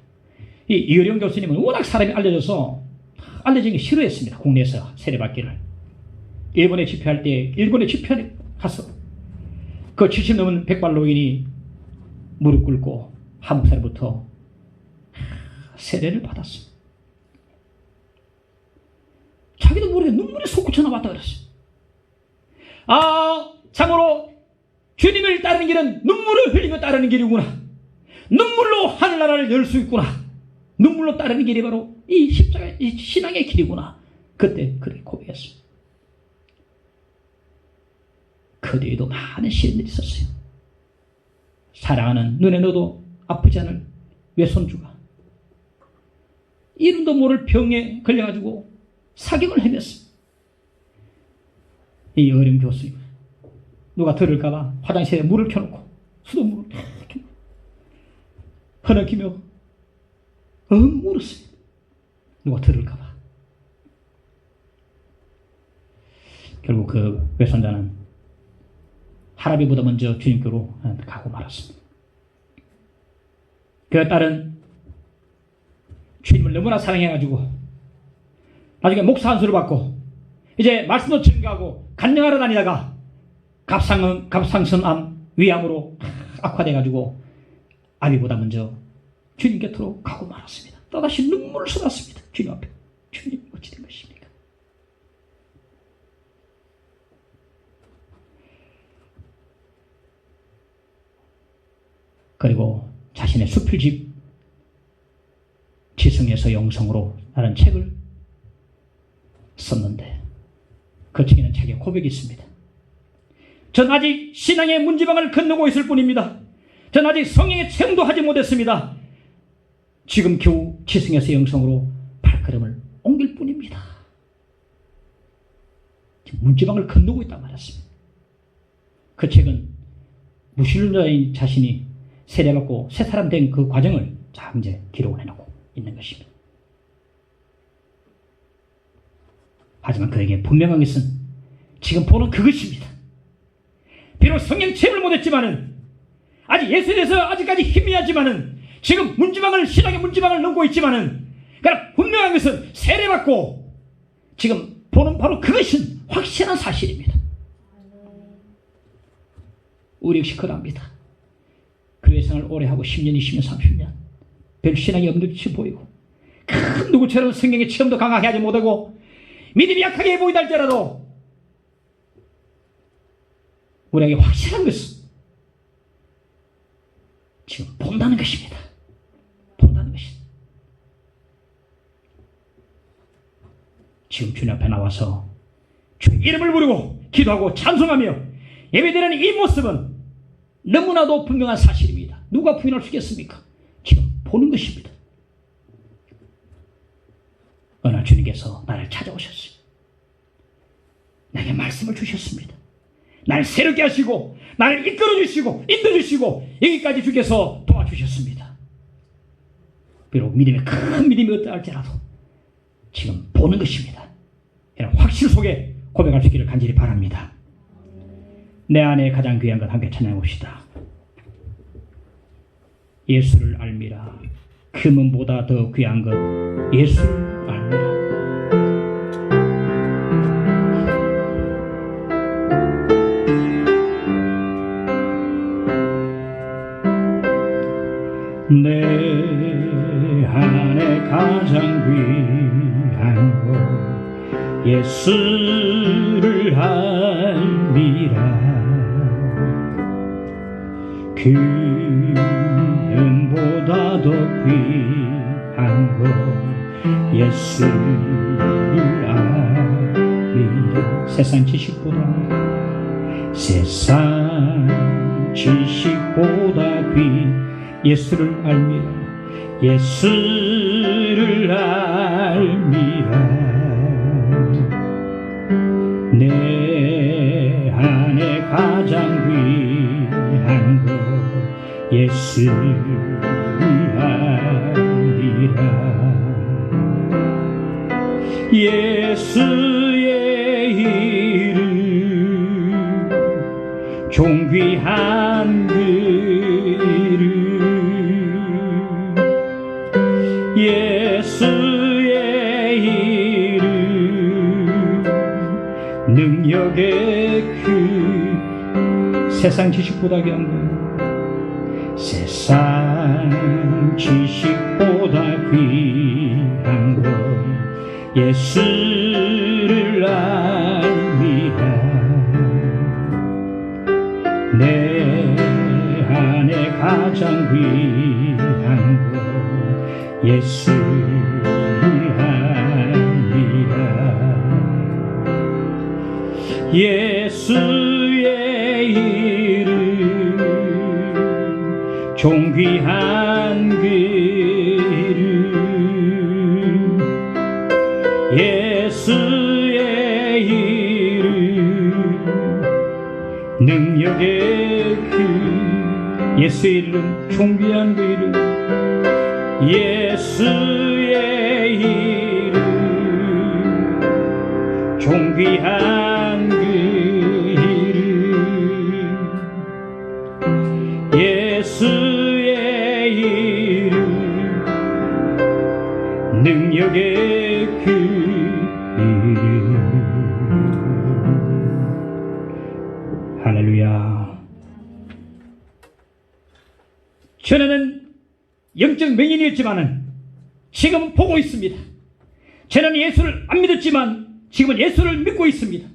이 이어령 교수님은 워낙 사람이 알려진 게 싫어했습니다. 국내에서 세례받기를. 일본에 집회할 때 일본에 집회에 가서 그 70 넘은 백발 노인이 무릎 꿇고 한국 사람부터 세례를 받았어. 자기도 모르게 눈물이 솟구쳐 나왔다 그랬어. 아, 참으로 주님을 따르는 길은 눈물을 흘리며 따르는 길이구나. 눈물로 하늘나라를 열 수 있구나. 눈물로 따르는 길이 바로 이 십자가, 이 신앙의 길이구나. 그때 그렇게 고백했어. 그 뒤에도 많은 시련들이 있었어요. 사랑하는 눈에 넣어도 아프지 않을 외손주가 이름도 모를 병에 걸려가지고 사경을 헤맸어. 이 어린 교수님, 누가 들을까봐 화장실에 물을 켜놓고 수돗물을 켜놓고 흐느끼며 울었어요. 누가 들을까봐. 결국 그 외손자는 할아비보다 먼저 주님께로 가고 말았습니다. 그 딸은 주님을 너무나 사랑해가지고 나중에 목사 한 수를 받고 이제 말씀도 증거하고 간증하러 다니다가 갑상선암 위암으로 악화돼가지고 아비보다 먼저 주님 곁으로 가고 말았습니다. 또다시 눈물을 쏟았습니다. 주님 앞에. 주님, 어찌 된 것입니까? 그리고 자신의 수필집 지성에서 영성으로 라는 책을 썼는데 그 책에는 자기의 고백이 있습니다. 전 아직 신앙의 문지방을 건너고 있을 뿐입니다. 전 아직 성령의 체험도 하지 못했습니다. 지금 겨우 지성에서 영성으로 발걸음을 옮길 뿐입니다. 지금 문지방을 건너고 있단 말이었습니다. 그 책은 무신론자인 자신이 세례받고 새 사람 된 그 과정을 참 이제 기록을 해놓고 있는 것입니다. 하지만 그에게 분명한 것은 지금 보는 그것입니다. 비록 성령 체험을 못했지만은 아직 예수에 대해서 아직까지 희미하지만은 지금 문지방을 신앙의 문지방을 넘고 있지만은 그러나 분명한 것은 세례받고 지금 보는 바로 그것은 확실한 사실입니다. 우리 역시 그럽니다. 교회 생활 오래 하고 10년, 20년, 30년 별 신앙이 없는 듯이 보이고 큰 누구처럼 성경의 체험도 강하게 하지 못하고 믿음이 약하게 보이다 할지라도 우리에게 확실한 것은 지금 본다는 것입니다. 본다는 것입니다. 지금 주님 앞에 나와서 주의 이름을 부르고 기도하고 찬송하며 예배드리는 이 모습은 너무나도 분명한 사실입니다. 누가 부인할 수 있겠습니까? 지금 보는 것입니다. 어느 날 주님께서 나를 찾아오셨어요. 내게 말씀을 주셨습니다. 나를 새롭게 하시고 나를 이끌어 주시고 인도 주시고 여기까지 주께서 도와주셨습니다. 비록 믿음이 큰 믿음이 어떠 할지라도 지금 보는 것입니다. 이런 확실 속에 고백할 수 있기를 간절히 바랍니다. 내 안에 가장 귀한 것 함께 찬양해 봅시다. 예수를 알미라. 금은보다 더 귀한 것 예수를 알미라. 내 안에 가장 귀한 것 예수를 알미라. 금보다 더 귀한 것 예수를 알미라. 세상 지식보다 예수를 알미라. 예수를 알미라. 내 안에 가장 귀한 것 예수를 알미라. 예수의 이름 존귀한 그 예수의 이름 능력의 그 세상 지식보다 귀한 것 세상 지식보다 귀한 것 예수를 알미라. 내 안에 가장 귀한 것 예수를 알미라. 예수의 이름 존귀한 그 이름 예수의 이름 능력의 그 예수의 이름 존귀한 그 이름 예수의 이름 존귀한 그 이름 예수의 이름 능력의 그 이름. 할렐루야. 전에는 영적 맹인이었지만은 지금 보고 있습니다. 저는 예수를 안 믿었지만 지금은 예수를 믿고 있습니다.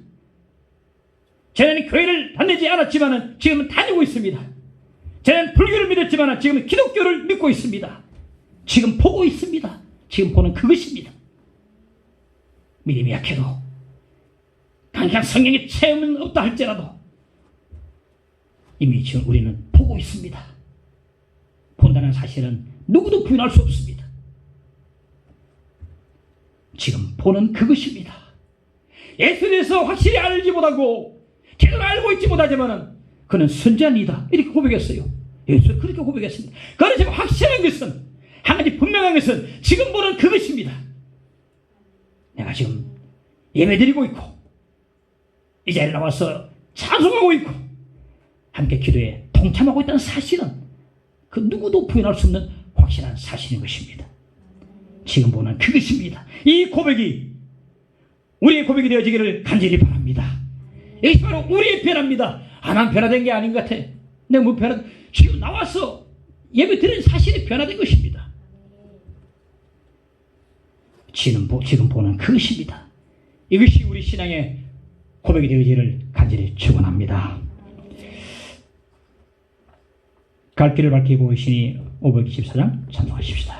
저는 교회를 다니지 않았지만은 지금은 다니고 있습니다. 저는 불교를 믿었지만 지금 기독교를 믿고 있습니다. 지금 보고 있습니다. 지금 보는 그것입니다. 믿음이 약해도 강력한 성령의 체험은 없다 할지라도 이미 지금 우리는 보고 있습니다. 본다는 사실은 누구도 부인할 수 없습니다. 지금 보는 그것입니다. 예수에 대해서 확실히 알지 못하고 제대로 알고 있지 못하지만 그는 선지자이다 이렇게 고백했어요. 예수는 그렇게 고백했습니다. 그러나 지금 확실한 것은 한 가지 분명한 것은 지금 보는 그것입니다. 내가 지금 예배드리고 있고 이 자리에 나와서 찬송하고 있고 함께 기도에 동참하고 있다는 사실은 그 누구도 부인할 수 없는 확실한 사실인 것입니다. 지금 보는 그것입니다. 이 고백이 우리의 고백이 되어지기를 간절히 바랍니다. 이것이 바로 우리의 변화입니다. 난 변화된 게 아닌 것 같아. 내가 뭐 지금 나와서 예배 드리는 사실이 변화된 것입니다. 지금 보는 그것입니다. 이것이 우리 신앙의 고백이 되어지기를 간절히 축원합니다. 갈 길을 밝히 보이시니 524장 찬송하십시다.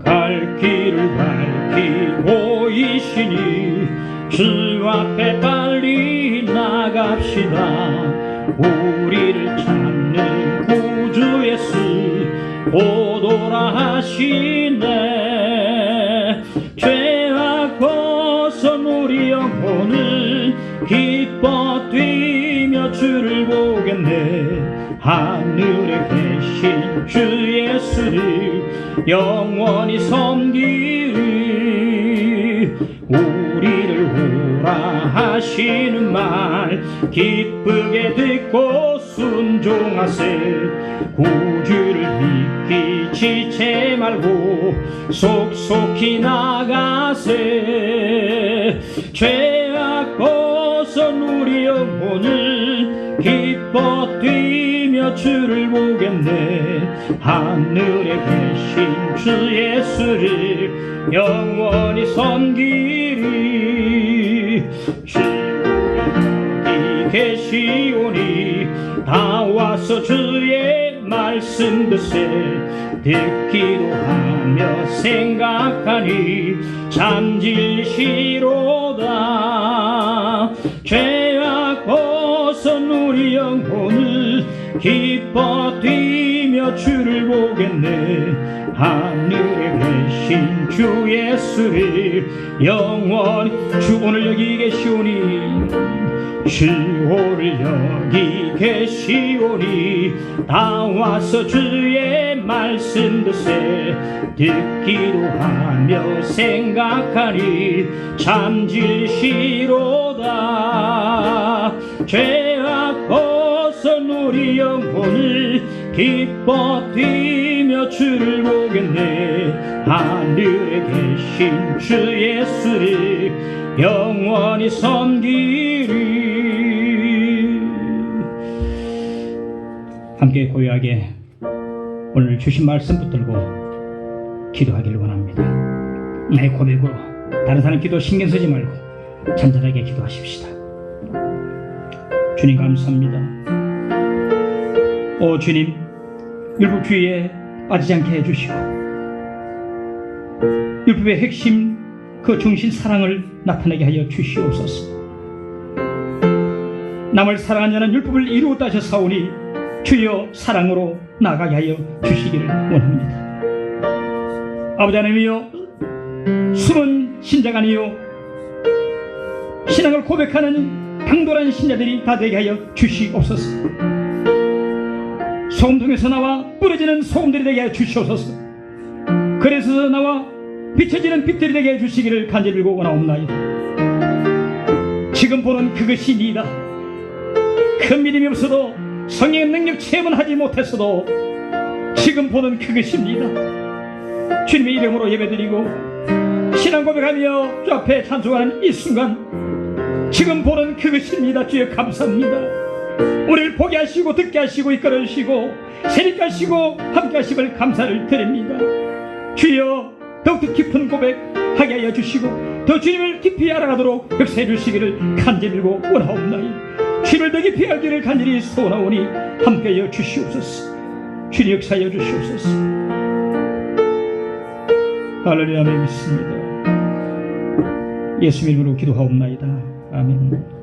갈 길을 밝히 보이시니 주 앞에 빨리 나갑시다. 우리를 찾는 구주 예수 오도라 하시네. 죄악 벗은 우리 영혼을 기뻐 뛰며 주를 보겠네. 하늘에 계신 주 예수를 영원히 섬기리. 우리를 오라 하시는 말 기쁘게 듣고 순종하세. 구주를 믿기 지체 말고 속속히 나가세. 죄악 벗은 우리 영혼을 기뻐 뛰며 주를 보겠네. 하늘에 계신 주 예수를 영원히 섬기리. 주 여기 계시오니 다 와서 주의 말씀 듣세. 듣기도 하며 생각하니 잠질시로다. 죄악 벗은 우리 영혼을 기뻐 뛰며 주를 보겠네. 하늘에 계신 주 예수를 영원히. 주 오늘 여기 계시오니 주 오늘 여기 계시오니 다 와서 주의 말씀 듣세. 듣기도 하며 생각하니 잠질시로다. 죄악 벗은 우리 영혼을 기뻐 뛰며 주를 보겠네. 하늘에 계신 주 예수를 영원히 섬기리. 함께 고요하게 오늘 주신 말씀 붙들고 기도하기를 원합니다. 내 고백으로 다른 사람 기도 신경 쓰지 말고 잔잔하게 기도하십시다. 주님 감사합니다. 오 주님, 율법주의에 빠지지 않게 해주시고 율법의 핵심 그 중심 사랑을 나타내게 하여 주시옵소서. 남을 사랑한 자는 율법을 이루었다 하셨사오니 주여 사랑으로 나가게 하여 주시기를 원합니다. 아버지 하나님이여, 숨은 신자가 아니요 신앙을 고백하는 강돌한 신자들이 다 되게 하여 주시옵소서. 소금통에서 나와 뿌려지는 소금들이 되게 하여 주시옵소서. 그래서 나와 비춰지는 빛들이 되게 해주시기를 간절히 빌고 원하옵나이다. 지금 보는 그것이 니이다. 큰 믿음이 없어도 성령의 능력 체험은 하지 못했어도 지금 보는 그것입니다. 주님의 이름으로 예배드리고 신앙 고백하며 주 앞에 찬송하는 이 순간 지금 보는 그것입니다. 주여 감사합니다. 우리를 보게 하시고 듣게 하시고 이끌어 주시고 새롭게 하시고 함께 하심을 감사를 드립니다. 주여 더욱더 깊은 고백하게 하여 주시고 더 주님을 깊이 알아가도록 역사해 주시기를 간절히 빌고 원하옵나이다. 주님을 더 깊이 알기를 간절히 소원하오니 함께하여 주시옵소서. 주님 역사하여 주시옵소서. 할렐루야. 아멘. 믿습니다. 예수 이름으로 기도하옵나이다. 아멘.